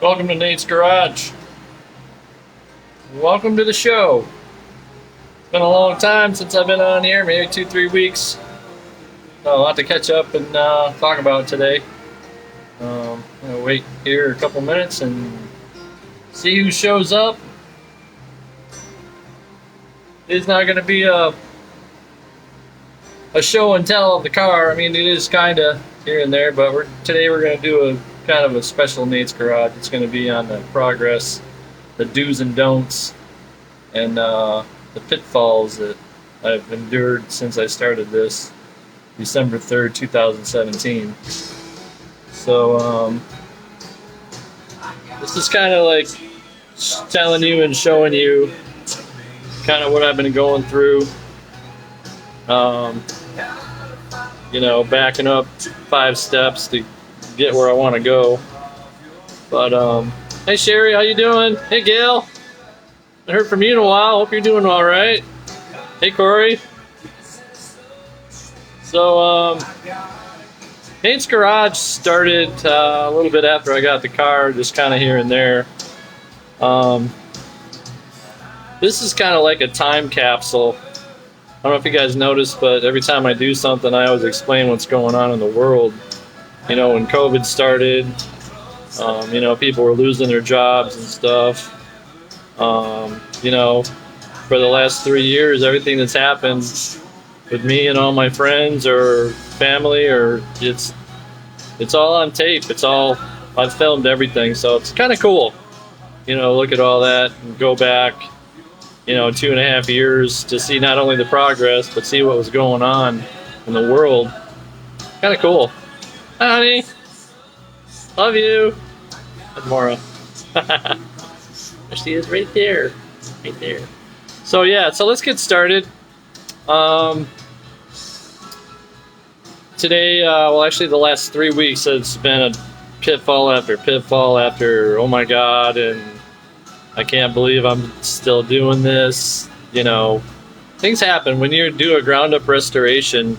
Welcome to Nate's Garage. Welcome to the show. It's been a long time since I've been on here, maybe 2-3 weeks. A lot to catch up and talk about today. I'm gonna wait here a couple minutes and see who shows up. It's not gonna be a show and tell of the car. I mean, it is kind of here and there, but today we're gonna do a kind of a special Nate's Garage. It's gonna be on the progress, the do's and don'ts, and the pitfalls that I've endured since I started this December 3rd, 2017. So this is kind of like telling you and showing you kind of what I've been going through. Backing up 5 steps to get where I want to go. But hey Sherry, how you doing? Hey Gail, I heard from you in a while. Hope you're doing all right. Hey Corey. So Nate's Garage started a little bit after I got the car, just kind of here and there. This is kind of like a time capsule. I don't know if you guys noticed, but every time I do something, I always explain what's going on in the world. You know, when COVID started, people were losing their jobs and stuff. For the last 3 years, everything that's happened with me and all my friends or family, or it's all on tape. I've filmed everything, so it's kind of cool. Look at all that and go back, 2.5 years to see not only the progress, but see what was going on in the world. Kind of cool. Hi, honey. Love you. That's Mara. There she is right there. Right there. So let's get started. Today, actually the last 3 weeks, it's been a pitfall after pitfall after, oh my God, and I can't believe I'm still doing this. Things happen. When you do a ground up restoration,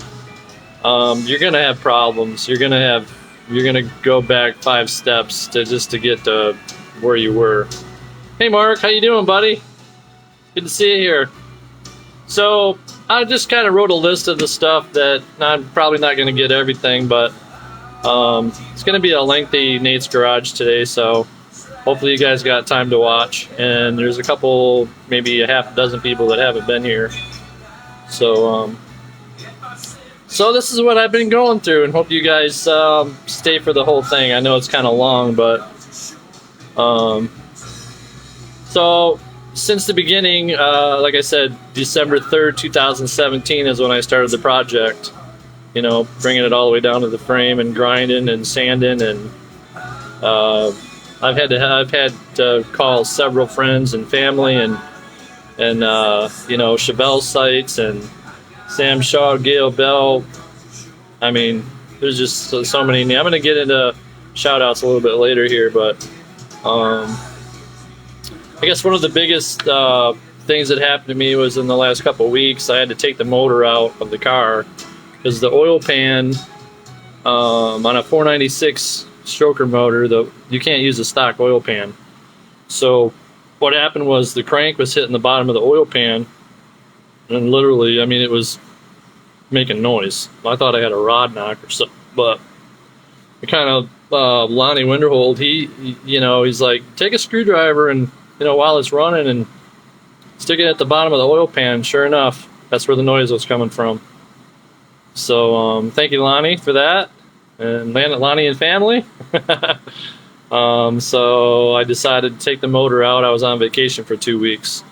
you're gonna have problems. You're gonna go back 5 steps to get to where you were. Hey Mark, how you doing, buddy? Good to see you here. So I just kind of wrote a list of the stuff that I'm probably not going to get everything, but it's going to be a lengthy Nate's Garage today, so hopefully you guys got time to watch. And there's a couple, maybe a half dozen people that haven't been here. So this is what I've been going through, and hope you guys stay for the whole thing. I know it's kind of long, but so since the beginning, like I said, December 3rd, 2017 is when I started the project. Bringing it all the way down to the frame and grinding and sanding, and I've had to call several friends and family and Chevelle Sites and Sam Shaw, Gail Bell. I mean, there's just so many. I'm going to get into shout outs a little bit later here, but I guess one of the biggest things that happened to me was in the last couple of weeks, I had to take the motor out of the car because the oil pan on a 496 stroker motor, you can't use a stock oil pan. So what happened was the crank was hitting the bottom of the oil pan, and literally, I mean, it was making noise. I thought I had a rod knock or something, but it kind of Lonnie Winterhold, he's like, take a screwdriver and while it's running and stick it at the bottom of the oil pan. Sure enough, that's where the noise was coming from. So thank you, Lonnie, for that, and Lonnie and family. So I decided to take the motor out. I was on vacation for 2 weeks,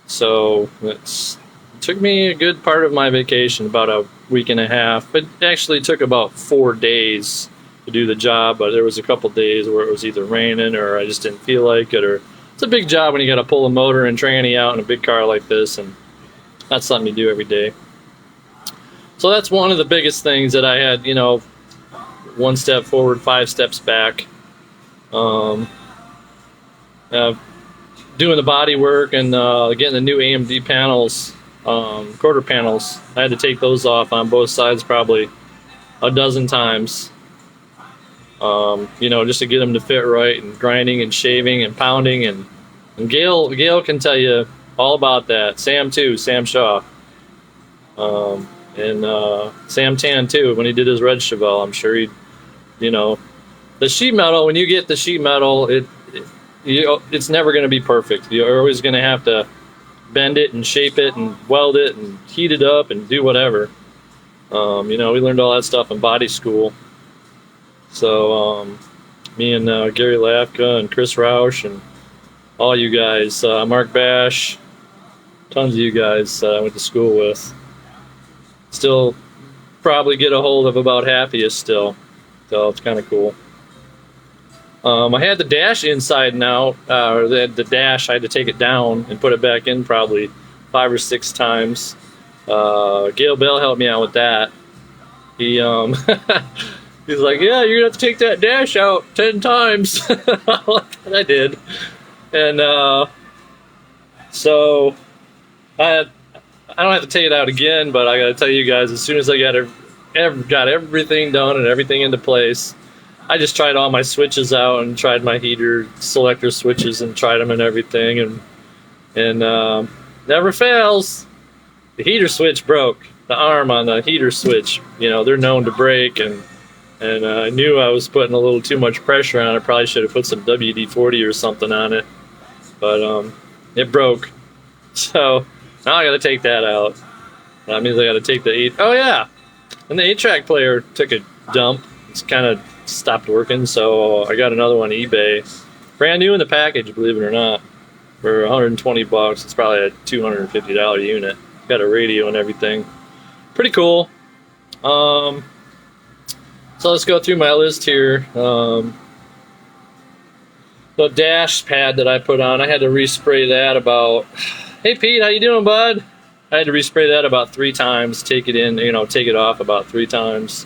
so it took me a good part of my vacation, about a week and a half. It actually took about 4 days to do the job, but there was a couple days where it was either raining or I just didn't feel like it, or it's a big job when you got to pull a motor and tranny out in a big car like this, and that's something you do every day. So that's one of the biggest things that I had, 1 step forward, 5 steps back. Doing the body work and getting the new AMD panels, quarter panels. I had to take those off on both sides probably a dozen times. You know, just to get them to fit right, and grinding and shaving and pounding, and Gail can tell you all about that. Sam too, Sam Shaw, and Sam Tan too. When he did his red Chevelle, I'm sure he, you know, the sheet metal. When you get the sheet metal, it's never going to be perfect. You're always going to have to bend it and shape it and weld it and heat it up and do whatever. You know, we learned all that stuff in body school. So me and Gary Lafka and Chris Roush and all you guys, Mark Bash, tons of you guys I went to school with. Still probably get a hold of about half of you still. So it's kind of cool. I had the dash inside now, or the dash, I had to take it down and put it back in probably 5 or 6 times. Gail Bell helped me out with that. He he's like, yeah, you're gonna have to take that dash out 10 times. And I did. And so I don't have to take it out again, but I gotta tell you guys, as soon as I got everything done and everything into place, I just tried all my switches out and tried my heater selector switches and tried them and everything, and never fails. The heater switch broke. The arm on the heater switch, you know, they're known to break, and I knew I was putting a little too much pressure on it. Probably should have put some WD-40 or something on it, but it broke. So now I got to take that out. That means I got to take the 8. Oh yeah, and the 8-track player took a dump. It's kind of stopped working, so I got another one on eBay, brand new in the package, believe it or not, for $120. It's probably a $250 unit. Got a radio and everything. Pretty cool. So let's go through my list here. The dash pad that I put on, I had to respray that about. Hey Pete, how you doing, bud? I had to respray that about 3 times. Take it in, you know, take it off about 3 times.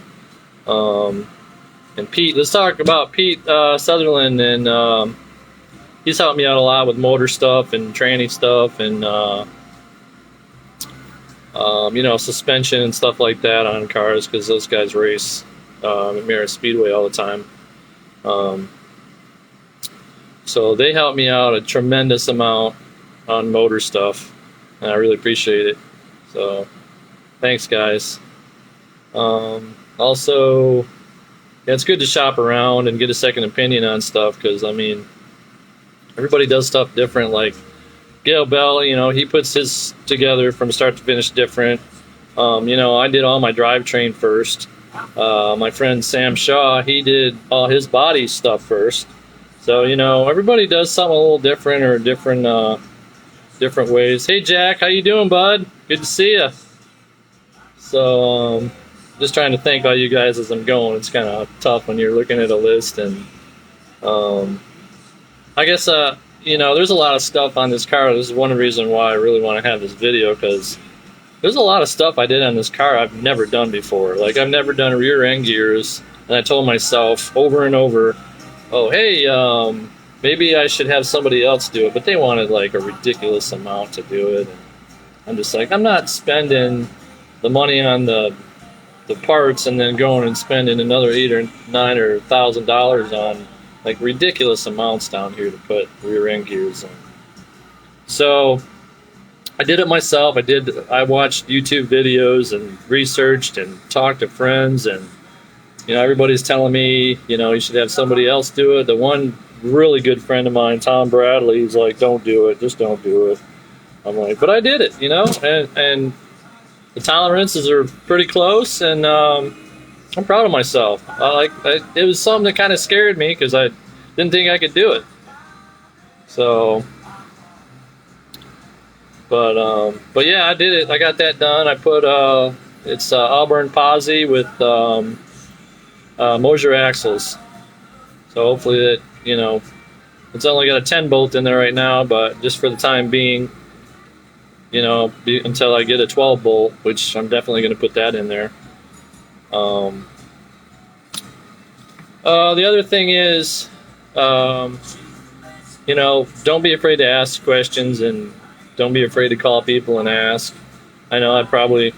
And Pete, let's talk about Pete Sutherland, and he's helped me out a lot with motor stuff and tranny stuff, and you know, suspension and stuff like that on cars, because those guys race at Merritt Speedway all the time. So they helped me out a tremendous amount on motor stuff, and I really appreciate it. So thanks, guys. Also, yeah, it's good to shop around and get a second opinion on stuff, because I mean, everybody does stuff different. Like Gail Bell, you know, he puts his together from start to finish different. You know, I did all my drivetrain first. My friend Sam Shaw, he did all his body stuff first. So, you know, everybody does something a little different, or different ways. Hey Jack, how you doing, bud? Good to see you. So, just trying to thank all you guys as I'm going. It's kind of tough when you're looking at a list, and I guess you know, there's a lot of stuff on this car. This is one reason why I really want to have this video, because there's a lot of stuff I did on this car I've never done before. Like, I've never done rear end gears, and I told myself over and over, oh hey, maybe I should have somebody else do it, but they wanted like a ridiculous amount to do it, and I'm just like, I'm not spending the money on the parts and then going and spending another $8 or $9 or $1,000 on like ridiculous amounts down here to put rear end gears in. So I did it myself. I watched YouTube videos and researched and talked to friends, and you know, everybody's telling me, you know, you should have somebody else do it. The one really good friend of mine, Tom Bradley, he's like, don't do it, just don't do it. I'm like, but I did it, you know, and the tolerances are pretty close, and I'm proud of myself. It was something that kind of scared me, because I didn't think I could do it. So, but yeah, I did it. I got that done. I put it's Auburn Posi with Mosier axles. So hopefully that, you know, it's only got a 10 bolt in there right now, but just for the time being, you know, until I get a 12 bolt, which I'm definitely going to put that in there. The other thing is, you know, don't be afraid to ask questions, and don't be afraid to call people and ask. I know I probably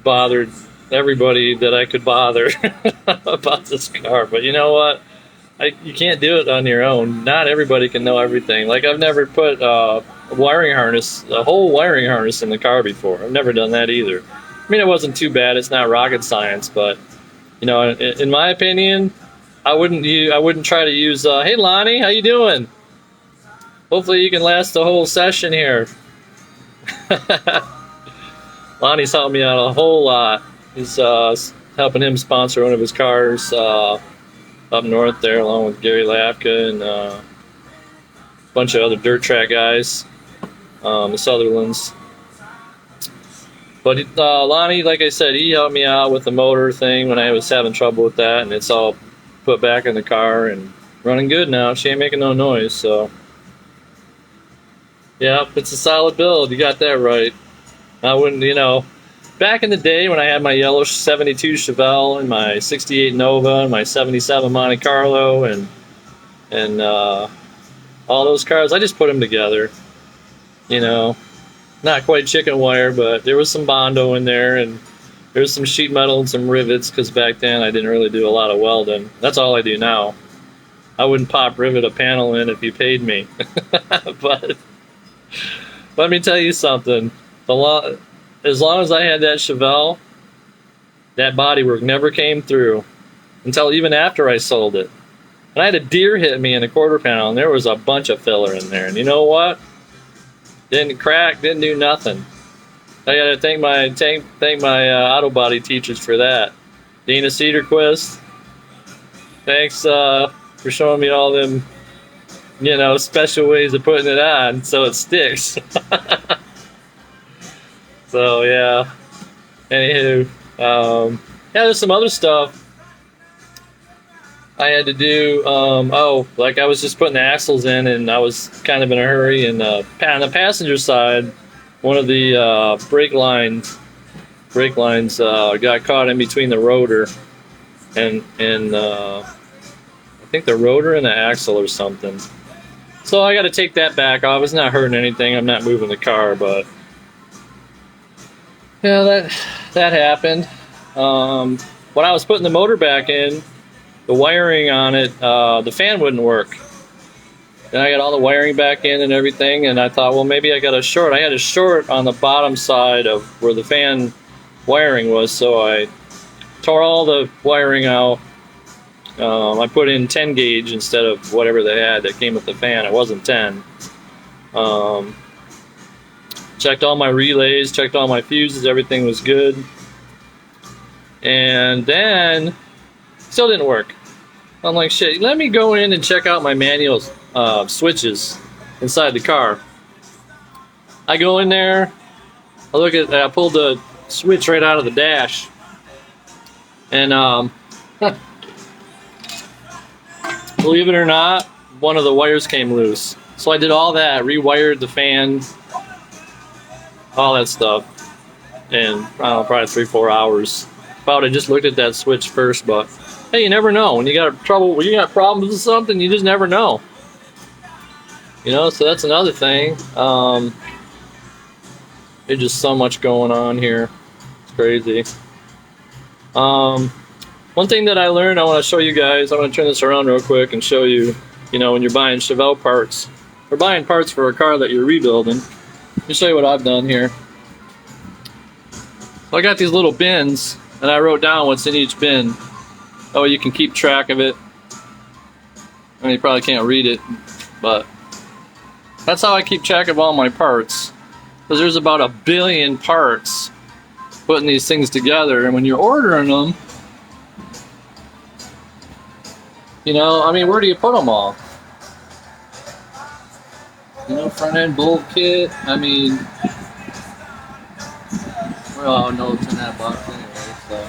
bothered everybody that I could bother about this car. But you know what? You can't do it on your own. Not everybody can know everything. Like, I've never put a whole wiring harness in the car before. I've never done that either. I mean, it wasn't too bad. It's not rocket science, but you know, in my opinion, I wouldn't try to use. Hey, Lonnie, how you doing? Hopefully, you can last the whole session here. Lonnie's helped me out a whole lot. He's helping him sponsor one of his cars up north there, along with Gary Lapka and a bunch of other dirt track guys, the Sutherlands. But Lonnie, like I said, he helped me out with the motor thing when I was having trouble with that, and it's all put back in the car and running good now. She ain't making no noise, so yeah, it's a solid build. You got that right. I wouldn't, you know, back in the day when I had my yellow 72 Chevelle and my 68 Nova and my 77 Monte Carlo and all those cars, I just put them together, you know. Not quite chicken wire, but there was some Bondo in there, and there was some sheet metal and some rivets, because back then I didn't really do a lot of welding. That's all I do now. I wouldn't rivet a panel in if you paid me. But let me tell you something. As long as I had that Chevelle, that bodywork never came through until even after I sold it. And I had a deer hit me in the quarter panel, and there was a bunch of filler in there. And you know what? Didn't crack, didn't do nothing. I gotta thank my auto body teachers for that. Dina Cedarquist, thanks for showing me all them, you know, special ways of putting it on so it sticks. So yeah. Anywho, yeah, there's some other stuff I had to do. Like I was just putting the axles in, and I was kind of in a hurry. And on the passenger side, one of the brake lines got caught in between the rotor and I think the rotor and the axle or something. So I got to take that back off. It's not hurting anything. I'm not moving the car, but yeah, that happened. When I was putting the motor back in, the wiring on it, the fan wouldn't work. Then I got all the wiring back in and everything, and I thought, well, maybe I got a short. I had a short on the bottom side of where the fan wiring was, so I tore all the wiring out. I put in 10 gauge instead of whatever they had that came with the fan. It wasn't 10. Checked all my relays, checked all my fuses, everything was good. And then, still didn't work. I'm like, shit, let me go in and check out my manual switches inside the car. I go in there, I pulled the switch right out of the dash. And, believe it or not, one of the wires came loose. So I did all that, rewired the fan, all that stuff, in probably 3-4 hours. About I just looked at that switch first, but hey, you never know. When you got problems with something, you just never know. You know, so that's another thing. There's just so much going on here. It's crazy. One thing that I learned, I want to show you guys. I'm going to turn this around real quick and show you, you know, when you're buying Chevelle parts, or buying parts for a car that you're rebuilding. Let me show you what I've done here. So I got these little bins, and I wrote down what's in each bin. Oh, you can keep track of it. I mean, you probably can't read it, but that's how I keep track of all my parts. Because there's about 1 billion parts putting these things together, and when you're ordering them, you know, I mean, where do you put them all? You know, front end bolt kit. I mean, well, no, it's in that box anyway, so.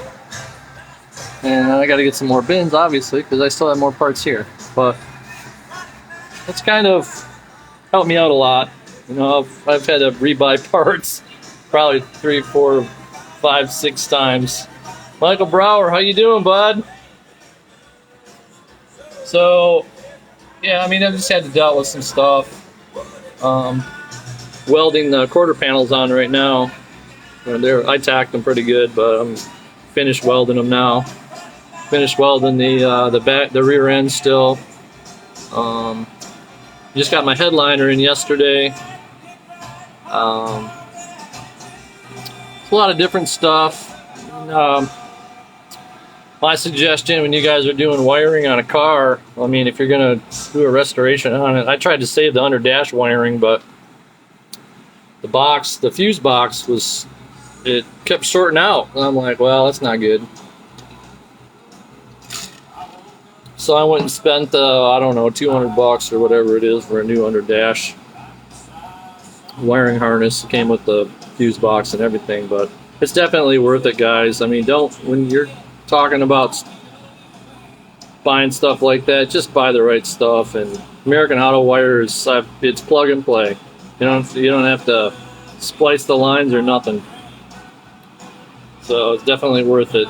And I gotta get some more bins, obviously, because I still have more parts here. But that's kind of helped me out a lot. You know, I've had to rebuy parts probably 3, 4, 5, 6 times. Michael Brower, how you doing, bud? So, yeah, I mean, I've just had to deal with some stuff. Welding the quarter panels on right now. I tacked them pretty good, but I'm finish welding them now. Finished welding the rear end still. Just got my headliner in yesterday. It's a lot of different stuff. My suggestion when you guys are doing wiring on a car, I mean, if you're gonna do a restoration on it, I tried to save the under dash wiring, but the fuse box it kept shorting out. And I'm like, well, that's not good. So I went and spent, I don't know, $200 or whatever it is for a new under dash wiring harness. It came with the fuse box and everything, but it's definitely worth it, guys. I mean, when you're talking about buying stuff like that, just buy the right stuff. And American Auto Wire it's plug and play. You don't have to splice the lines or nothing. So it's definitely worth it.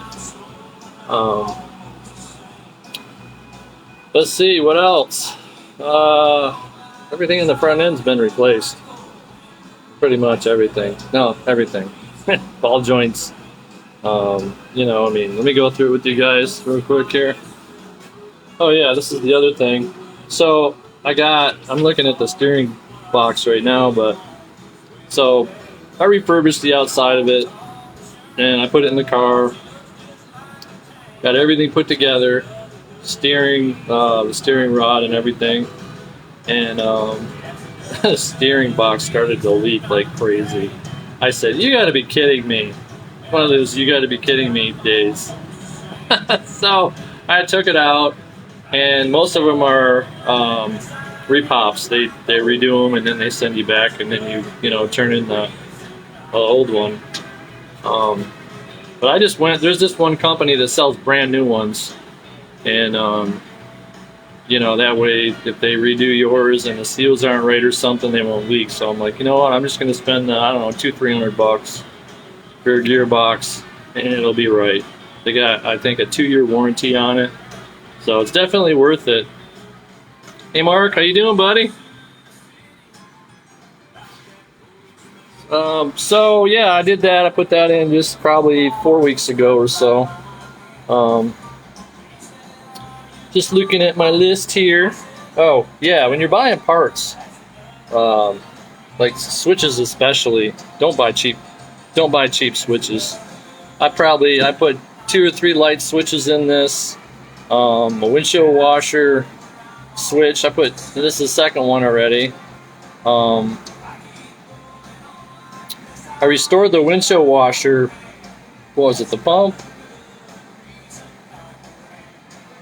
Let's see what else. Everything in the front end's been replaced. Pretty much everything. No, everything. Ball joints. You know, I mean, let me go through it with you guys real quick here. Oh yeah, this is the other thing. So I'm looking at the steering box right now, so I refurbished the outside of it and I put it in the car. Got everything put together, the steering rod and everything, and the steering box started to leak like crazy. I said, "You got to be kidding me!" One of those "you got to be kidding me" days. So I took it out, and most of them are repops. They redo them and then they send you back, and then you turn in the old one. But I just went. There's this one company that sells brand new ones, and that way if they redo yours and the seals aren't right or something, they won't leak. So I'm like, you know what? I'm just gonna spend I don't know, $200-300 for a gearbox, and it'll be right. They got, I think, a 2-year warranty on it, so it's definitely worth it. Hey Mark, how you doing, buddy? So yeah, I did that. I put that in just probably 4 weeks ago or so. Just looking at my list here. Oh yeah, when you're buying parts, like switches especially, don't buy cheap switches. I put 2 or 3 light switches in this. A windshield washer switch. This is the second one already. I restored the windshield washer. What was it? The pump?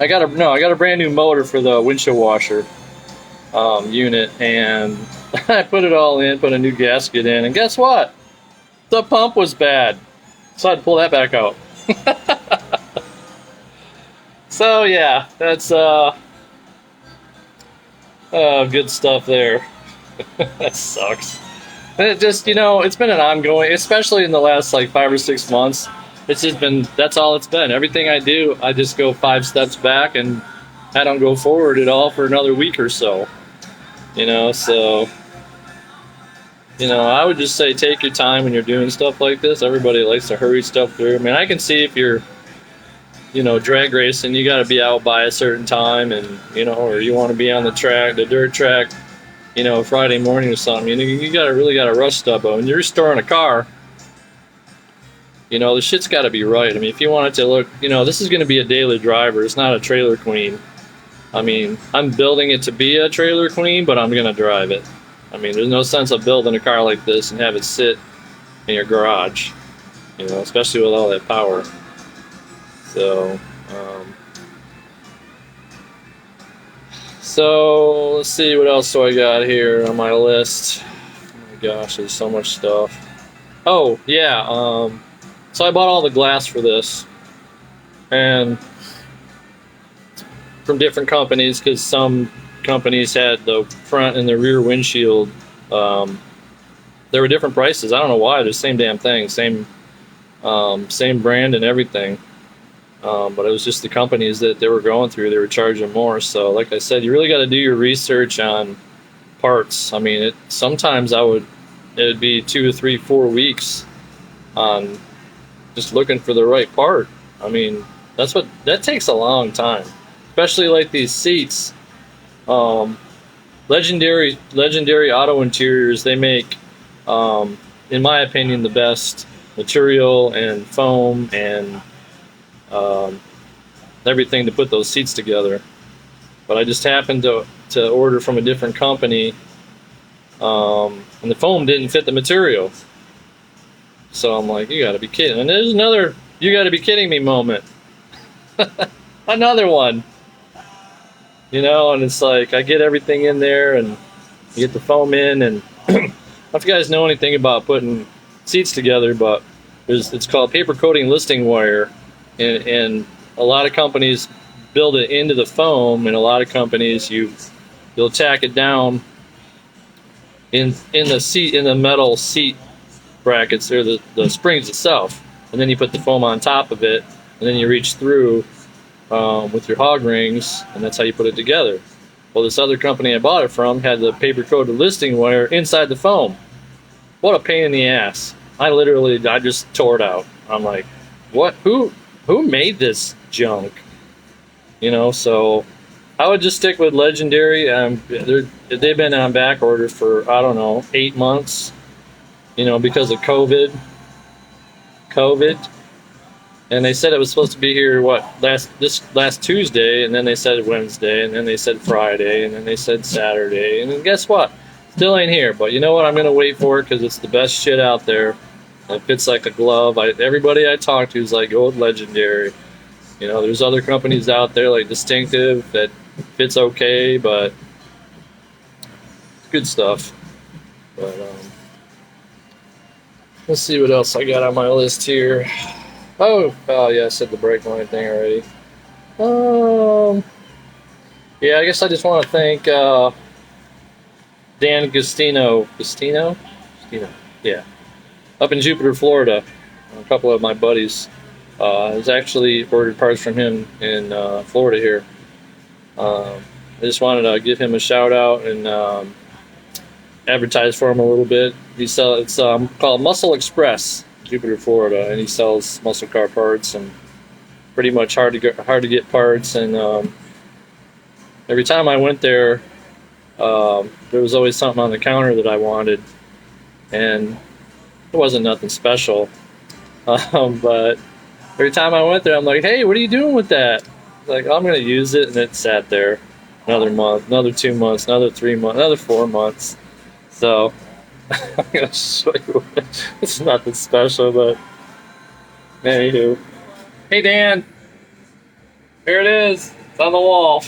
I got a brand new motor for the windshield washer unit, and I put it all in, put a new gasket in, and guess what? The pump was bad, so I had to pull that back out. So yeah, that's good stuff there. That sucks. And it just, it's been an ongoing, especially in the last like 5 or 6 months. It's just been, that's all it's been. Everything I do, I just go 5 steps back and I don't go forward at all for another week or so. So, I would just say take your time when you're doing stuff like this. Everybody likes to hurry stuff through. I mean, I can see if you're, drag racing, you got to be out by a certain time, and, or you want to be on the dirt track, Friday morning or something. You really got to rush stuff. But when you're restoring a car, the shit's got to be right. I mean, if you want it to look, this is going to be a daily driver. It's not a trailer queen. I mean, I'm building it to be a trailer queen, but I'm going to drive it. I mean, there's no sense of building a car like this and have it sit in your garage, especially with all that power. So, let's see, what else do I got here on my list? Oh my gosh, there's so much stuff. Oh, yeah, so I bought all the glass for this, and from different companies, because some companies had the front and the rear windshield, there were different prices. I don't know why. They're the same damn thing, same brand and everything. But it was just the companies that they were going through, they were charging more. So like I said, you really got to do your research on parts. I mean, sometimes it would be 2 to 3, 4 weeks on just looking for the right part. I mean, that takes a long time, especially like these seats. Um, Legendary Auto Interiors, they make, in my opinion, the best material and foam and um, everything to put those seats together. But I just happened to order from a different company, and the foam didn't fit the material. So I'm like, you gotta be kidding. And there's another you gotta be kidding me moment. Another one. You know, and it's like I get everything in there and you get the foam in, and I don't know if you guys know anything about putting seats together, but it's called paper coating listing wire, and a lot of companies build it into the foam, and a lot of companies you'll tack it down in the metal seat brackets or the springs itself, and then you put the foam on top of it, and then you reach through with your hog rings, and that's how you put it together. Well, this other company I bought it from had the paper coated listing wire inside the foam. What a pain in the ass. I just tore it out. I'm like, what? Who made this junk? You know, so I would just stick with Legendary. They've been on back order for, I don't know, 8 months, you know, because of COVID. And they said it was supposed to be here, last Tuesday, and then they said Wednesday, and then they said Friday, and then they said Saturday, and then guess what? Still ain't here. But you know what? I'm going to wait for it because it's the best shit out there. It fits like a glove. Everybody I talk to is like, go with Legendary. You know, there's other companies out there like Distinctive that fits okay, but it's good stuff. But let's see what else I got on my list here. Oh yeah, I said the brake line thing already. Yeah, I guess I just want to thank Dan Gustino, yeah, up in Jupiter, Florida. A couple of my buddies. I was actually ordered parts from him in Florida here. I just wanted to give him a shout out and advertise for him a little bit. It's called Muscle Express, Jupiter, Florida, and he sells muscle car parts and pretty much hard to get parts. And every time I went there, there was always something on the counter that I wanted, and it wasn't nothing special. But every time I went there, I'm like, hey, what are you doing with that? Like, I'm going to use it, and it sat there another month, another 2 months, another 3 months, another 4 months. So I'm going to show you. It's nothing special, but anywho. Hey, Dan. Here it is. It's on the wall.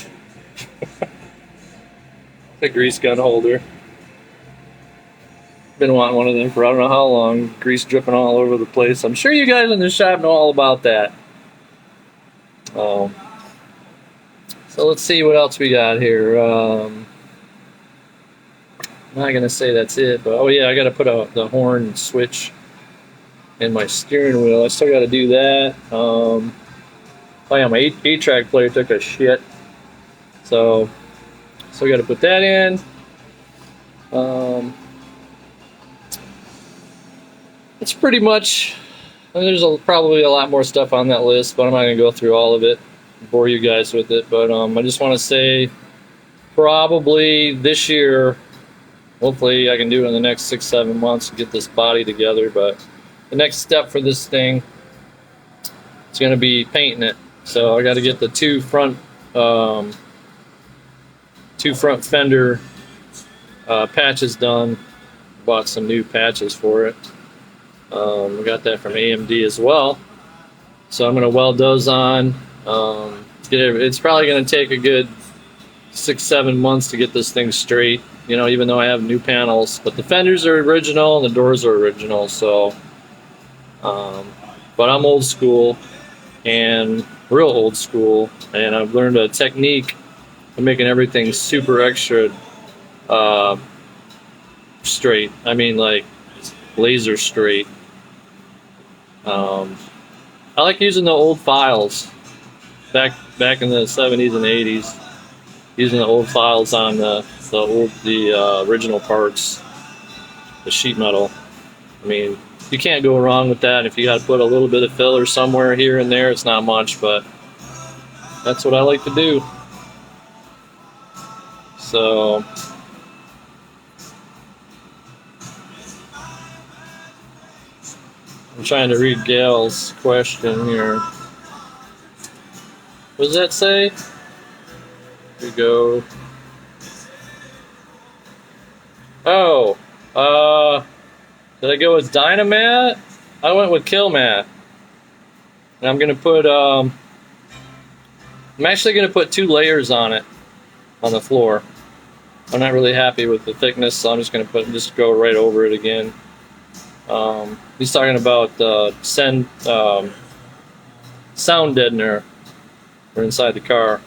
The grease gun holder. Been wanting one of them for I don't know how long. Grease dripping all over the place. I'm sure you guys in the shop know all about that. So let's see what else we got here. I'm not gonna say that's it, but oh yeah, I gotta put the horn switch in my steering wheel. I still gotta do that. Oh yeah, my 8-track player took a shit, so still gotta put that in. It's pretty much. There's probably a lot more stuff on that list, but I'm not gonna go through all of it, bore you guys with it. But I just want to say, probably this year, hopefully I can do it in the next 6-7 months to get this body together. But the next step for this thing is going to be painting it. So I got to get the two front fender patches done. Bought some new patches for it. We got that from AMD as well. So I'm going to weld those on. It's probably going to take a good 6-7 months to get this thing straight, you know, even though I have new panels. But the fenders are original and the doors are original, so but I'm old school, and real old school, and I've learned a technique of making everything super extra straight. I mean, like laser straight. I like using the old files back in the 70s and 80s, using the old files on the original parts, the sheet metal. I mean, you can't go wrong with that. If you got to put a little bit of filler somewhere here and there, it's not much, but that's what I like to do. So I'm trying to read Gail's question here. What does that say? Here we go. Oh, did I go with Dynamat? I went with Killmat. And I'm gonna put, I'm actually gonna put 2 layers on it, on the floor. I'm not really happy with the thickness, so I'm just gonna just go right over it again. He's talking about sound deadener for inside the car.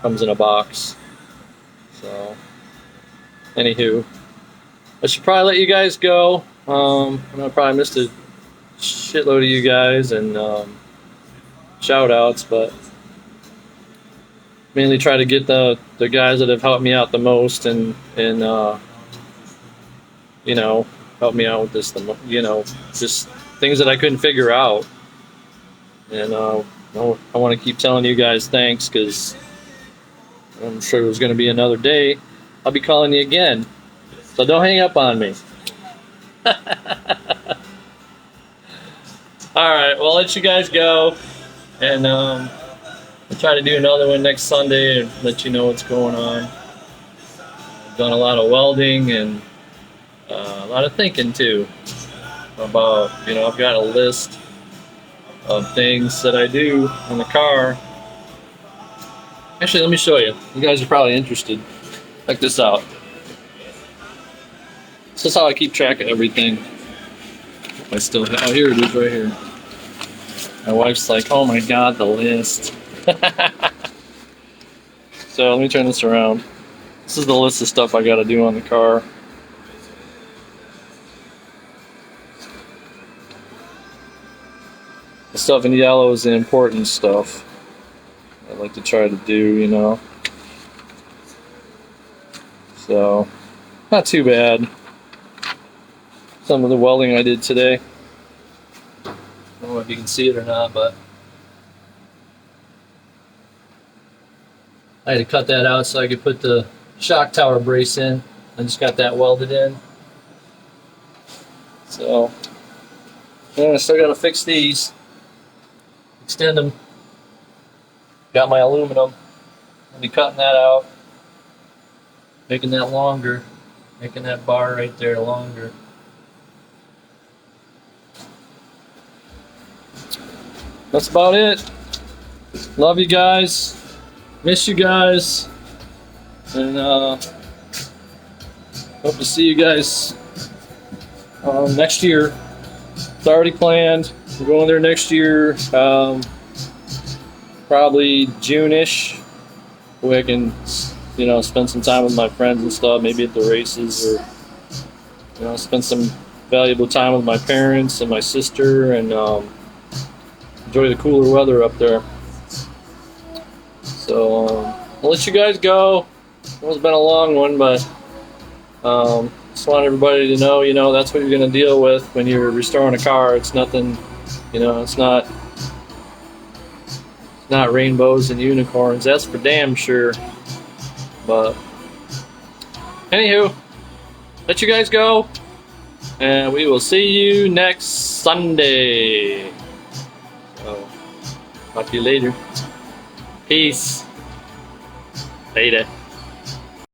Comes in a box. So, anywho, I should probably let you guys go. I probably missed a shitload of you guys and shout outs, but mainly try to get the guys that have helped me out the most and you know, help me out with this, you know, just things that I couldn't figure out. And I want to keep telling you guys thanks, because I'm sure there's going to be another day I'll be calling you again. So don't hang up on me. Alright, well, I'll let you guys go. And I'll try to do another one next Sunday and let you know what's going on. I've done a lot of welding and a lot of thinking too. About, you know, I've got a list of things that I do on the car. Actually, let me show you. You guys are probably interested. Check this out. This is how I keep track of everything. I still have, oh, here it is right here. My wife's like, oh my god, the list. So let me turn this around. This is the list of stuff I gotta do on the car. The stuff in yellow is the important stuff I like to try to do, you know. So, not too bad. Some of the welding I did today. I don't know if you can see it or not, but I had to cut that out so I could put the shock tower brace in. I just got that welded in. So, yeah, I still gotta fix these. Extend them. Got my aluminum. I'll be cutting that out. Making that longer. Making that bar right there longer. That's about it. Love you guys. Miss you guys. And hope to see you guys next year. It's already planned. We're going there next year. Probably June-ish. Where I can, you know, spend some time with my friends and stuff. Maybe at the races, or you know, spend some valuable time with my parents and my sister, and enjoy the cooler weather up there. So I'll let you guys go. It's been a long one, but just want everybody to know, you know, that's what you're going to deal with when you're restoring a car. It's nothing, you know, it's not rainbows and unicorns, that's for damn sure. But anywho, let you guys go, and we will see you next Sunday. So, talk to you later. Peace. Later.